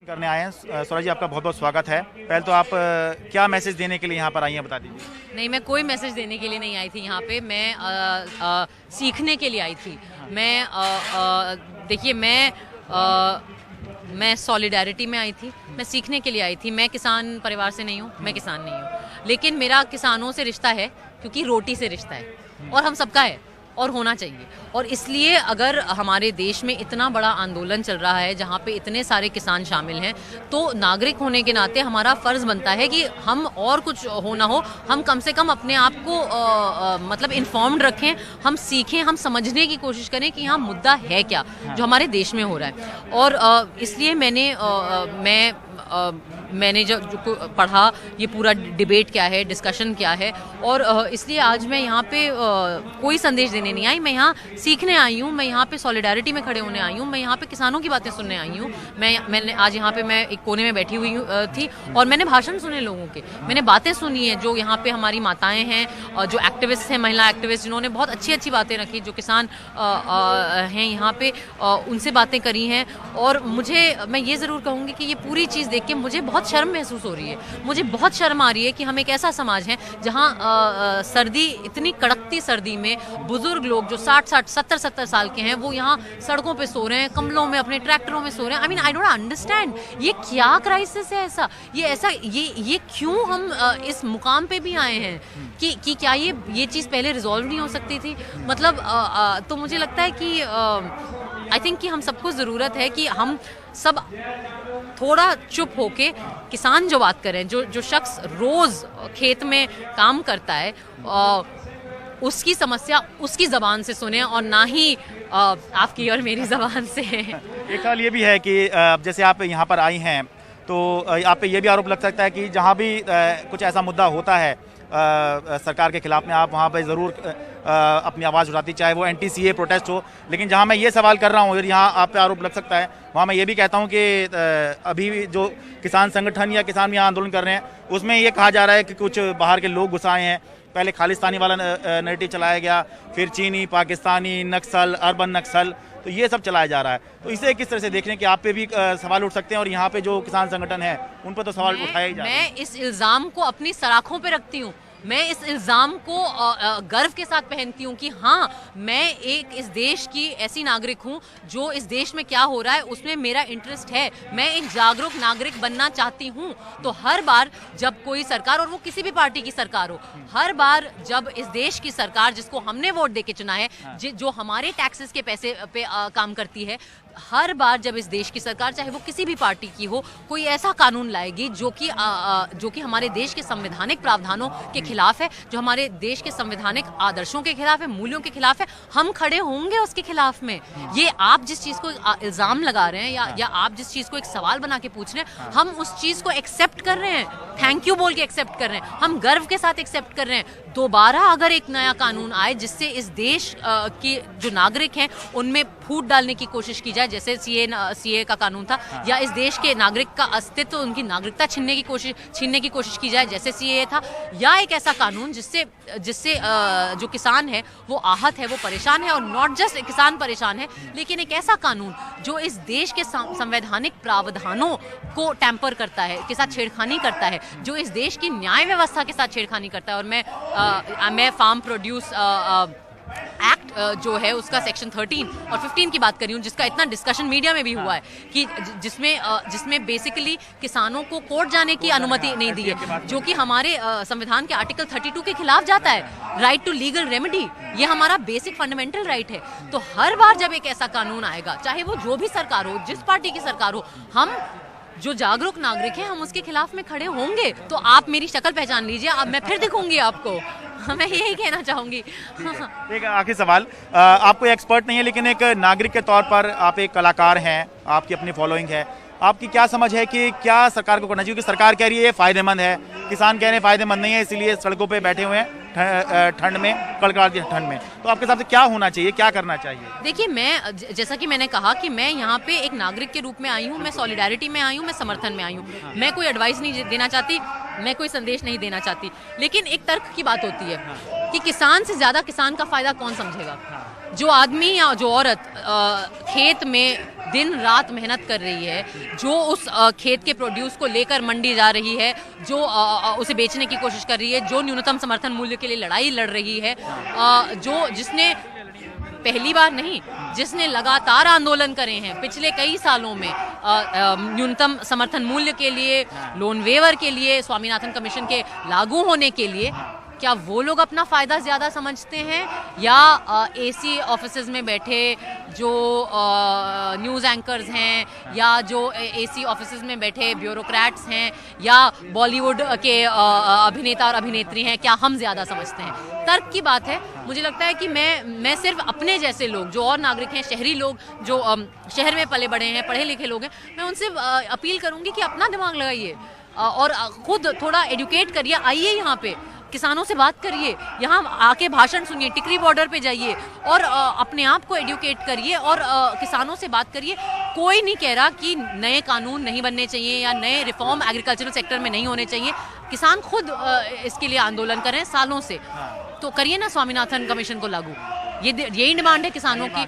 करने आए हैं। स्वरा जी, आपका बहुत बहुत स्वागत है। पहले तो आप क्या मैसेज देने के लिए यहाँ पर आई हैं, बता दीजिए। नहीं, मैं कोई मैसेज देने के लिए नहीं आई थी यहाँ पे। मैं सीखने के लिए आई थी। देखिए, मैं सॉलिडारिटी में आई थी। मैं सीखने के लिए आई थी। मैं किसान परिवार से नहीं हूँ, मैं किसान नहीं हूँ, लेकिन मेरा किसानों से रिश्ता है, क्योंकि रोटी से रिश्ता है और हम सबका है और होना चाहिए। और इसलिए अगर हमारे देश में इतना बड़ा आंदोलन चल रहा है जहाँ पे इतने सारे किसान शामिल हैं, तो नागरिक होने के नाते हमारा फ़र्ज़ बनता है कि हम, और कुछ हो ना हो, हम कम से कम अपने आप को मतलब इन्फॉर्म्ड रखें, हम सीखें, हम समझने की कोशिश करें कि यहाँ मुद्दा है क्या जो हमारे देश में हो रहा है। और इसलिए मैंने जो पढ़ा, ये पूरा डिबेट क्या है, डिस्कशन क्या है, और इसलिए आज मैं यहाँ पे कोई संदेश देने नहीं आई। मैं यहाँ सीखने आई हूँ, मैं यहाँ पे सॉलिडारिटी में खड़े होने आई हूँ, मैं यहाँ पे किसानों की बातें सुनने आई हूँ। मैंने आज यहाँ पे मैं एक कोने में बैठी हुई थी और मैंने भाषण सुने लोगों के, मैंने बातें सुनी है जो यहाँ पे हमारी माताएं हैं, जो एक्टिविस्ट हैं, महिला एक्टिविस्ट, जिन्होंने बहुत अच्छी अच्छी बातें रखी, जो किसान हैं यहाँ पे, उनसे बातें करी हैं। और मैं ये ज़रूर कहूँगी कि ये पूरी चीज़ देख के मुझे बहुत शर्म महसूस हो रही है। मुझे बहुत शर्म आ रही है कि हम एक ऐसा समाज है जहाँ सर्दी, इतनी कड़कती सर्दी में बुजुर्ग लोग जो 60-60, 70-70 साल के हैं, वो यहाँ सड़कों पे सो रहे हैं, कंबलों में, अपने ट्रैक्टरों में सो रहे हैं। I mean, I don't understand ये क्या क्राइसिस है ऐसा, ये क्यों हम इस मुकाम पे भी आए हैं कि क्या ये चीज़ पहले रिजॉल्व नहीं हो सकती थी? मतलब तो मुझे लगता है कि आई थिंक कि हम सबको ज़रूरत है कि हम सब थोड़ा चुप होके, किसान जो बात करें, जो शख्स रोज़ खेत में काम करता है, उसकी समस्या उसकी ज़बान से सुने और ना ही आपकी और मेरी ज़बान से। एक सवाल ये भी है कि जैसे आप यहाँ पर आई हैं, तो आप पे ये भी आरोप लग सकता है कि जहाँ भी कुछ ऐसा मुद्दा होता है सरकार के खिलाफ में, आप वहाँ पे ज़रूर अपनी आवाज़ उठाती, चाहे वो एंटी-सीए प्रोटेस्ट हो। लेकिन जहाँ मैं ये सवाल कर रहा हूँ और यहाँ आप पे आरोप लग सकता है, वहाँ मैं ये भी कहता हूँ कि अभी जो किसान संगठन या किसान यहाँ आंदोलन कर रहे हैं, उसमें ये कहा जा रहा है कि कुछ बाहर के लोग घुस आए हैं। पहले खालिस्तानी वाला नैरेटिव चलाया गया, फिर चीनी, पाकिस्तानी, नक्सल, अर्बन नक्सल, तो ये सब चलाया जा रहा है। तो इसे किस तरह से देख रहे हैं कि आप पे भी सवाल उठ सकते हैं और यहाँ पे जो किसान संगठन है उन पर तो सवाल उठाया ही जा रहा है। मैं इस इल्ज़ाम को अपनी सराखों पे रखती हूँ। मैं इस इल्ज़ाम को गर्व के साथ पहनती हूँ कि हाँ, मैं एक इस देश की ऐसी नागरिक हूँ जो इस देश में क्या हो रहा है उसमें मेरा इंटरेस्ट है। मैं एक जागरूक नागरिक बनना चाहती हूँ। तो हर बार जब कोई सरकार, और वो किसी भी पार्टी की सरकार हो, हर बार जब इस देश की सरकार, जिसको हमने वोट दे के चुना है, जो हमारे टैक्सेस के पैसे पे काम करती है, हर बार जब इस देश की सरकार, चाहे वो किसी भी पार्टी की हो, कोई ऐसा कानून लाएगी जो कि हमारे देश के संवैधानिक प्रावधानों के खिलाफ है, जो हमारे देश के संवैधानिक आदर्शों के खिलाफ है, मूल्यों के खिलाफ है, हम खड़े होंगे उसके खिलाफ में। ये आप जिस चीज़ को इल्ज़ाम लगा रहे हैं या आप जिस चीज़ को एक सवाल बना के पूछ रहे हैं, हम उस चीज़ को एक्सेप्ट कर रहे हैं, थैंक यू बोल के एक्सेप्ट कर रहे हैं, हम गर्व के साथ एक्सेप्ट कर रहे हैं। दोबारा अगर एक नया कानून आए जिससे इस देश के जो नागरिक हैं उनमें फूट डालने की कोशिश की जाए, जैसे सीए का कानून था, या इस देश के नागरिक का अस्तित्व, उनकी नागरिकता छीनने की कोशिश की जाए जैसे सीए था, या एक ऐसा कानून जिससे जो किसान है वो आहत है, वो परेशान है, और नॉट जस्ट किसान परेशान है, लेकिन एक ऐसा कानून जो इस देश के संवैधानिक प्रावधानों को टैंपर करता है, के साथ छेड़खानी करता है, जो इस देश की न्याय व्यवस्था के साथ छेड़खानी करता है। और मैं फार्म प्रोड्यूस एक्ट जो है उसका सेक्शन 13 और 15 की बात कर रही हूँ, जिसका इतना डिस्कशन मीडिया में भी हुआ है कि जिसमें बेसिकली किसानों को कोर्ट जाने की अनुमति नहीं दी है, जो कि हमारे संविधान के आर्टिकल 32 के खिलाफ जाता है, राइट टू लीगल रेमेडी। ये हमारा बेसिक फंडामेंटल राइट है। तो हर बार जब एक ऐसा कानून आएगा, चाहे वो जो भी सरकार हो, जिस पार्टी की सरकार हो, हम जो जागरूक नागरिक हैं, हम उसके खिलाफ में खड़े होंगे। तो आप मेरी शक्ल पहचान लीजिए, अब मैं फिर दिखूंगी आपको। मैं यही कहना चाहूंगी। एक आखिरी सवाल, आप कोई एक्सपर्ट नहीं है, लेकिन एक नागरिक के तौर पर आप एक कलाकार हैं, आपकी अपनी फॉलोइंग है, आपकी क्या समझ है कि क्या सरकार को करना चाहिए? क्योंकि सरकार कह रही है ये फायदेमंद है, किसान कह रहे हैं फायदेमंद नहीं है, इसीलिए सड़कों पे बैठे हुए हैं ठंड में, कड़कड़ाती ठंड में। तो आपके हिसाब से क्या होना चाहिए, क्या करना चाहिए? देखिए, मैं जैसा कि मैंने कहा कि मैं यहाँ पे एक नागरिक के रूप में आई हूँ, मैं सॉलिडारिटी में आई हूँ, मैं समर्थन में आई हूँ। मैं कोई एडवाइस नहीं देना चाहती, मैं कोई संदेश नहीं देना चाहती, लेकिन एक तर्क की बात होती है कि किसान से ज़्यादा किसान का फ़ायदा कौन समझेगा। जो आदमी या जो औरत खेत में दिन रात मेहनत कर रही है, जो उस खेत के प्रोड्यूस को लेकर मंडी जा रही है, जो उसे बेचने की कोशिश कर रही है, जो न्यूनतम समर्थन मूल्य के लिए लड़ाई लड़ रही है, जिसने पहली बार नहीं, जिसने लगातार आंदोलन करे हैं पिछले कई सालों में न्यूनतम समर्थन मूल्य के लिए, लोन वेवर के लिए, स्वामीनाथन कमीशन के लागू होने के लिए, क्या वो लोग अपना फ़ायदा ज़्यादा समझते हैं या एसी ऑफिसेज में बैठे जो न्यूज़ एंकर्स हैं या जो एसी ऑफिसेज में बैठे ब्यूरोक्रेट्स हैं या बॉलीवुड के अभिनेता और अभिनेत्री हैं, क्या हम ज़्यादा समझते हैं? तर्क की बात है। मुझे लगता है कि मैं सिर्फ अपने जैसे लोग जो और नागरिक हैं, शहरी लोग जो शहर में पले बड़े हैं, पढ़े लिखे लोग हैं, मैं उनसे अपील करूँगी कि अपना दिमाग लगाइए और खुद थोड़ा एडुकेट करिए। आइए यहाँ पे किसानों से बात करिए, यहाँ आके भाषण सुनिए, टिकरी बॉर्डर पे जाइए और अपने आप को एडुकेट करिए और किसानों से बात करिए। कोई नहीं कह रहा कि नए कानून नहीं बनने चाहिए या नए रिफॉर्म एग्रीकल्चरल सेक्टर में नहीं होने चाहिए। किसान खुद इसके लिए आंदोलन कर रहे हैं सालों से, तो करिए ना स्वामीनाथन कमीशन को लागू। यही डिमांड है किसानों की।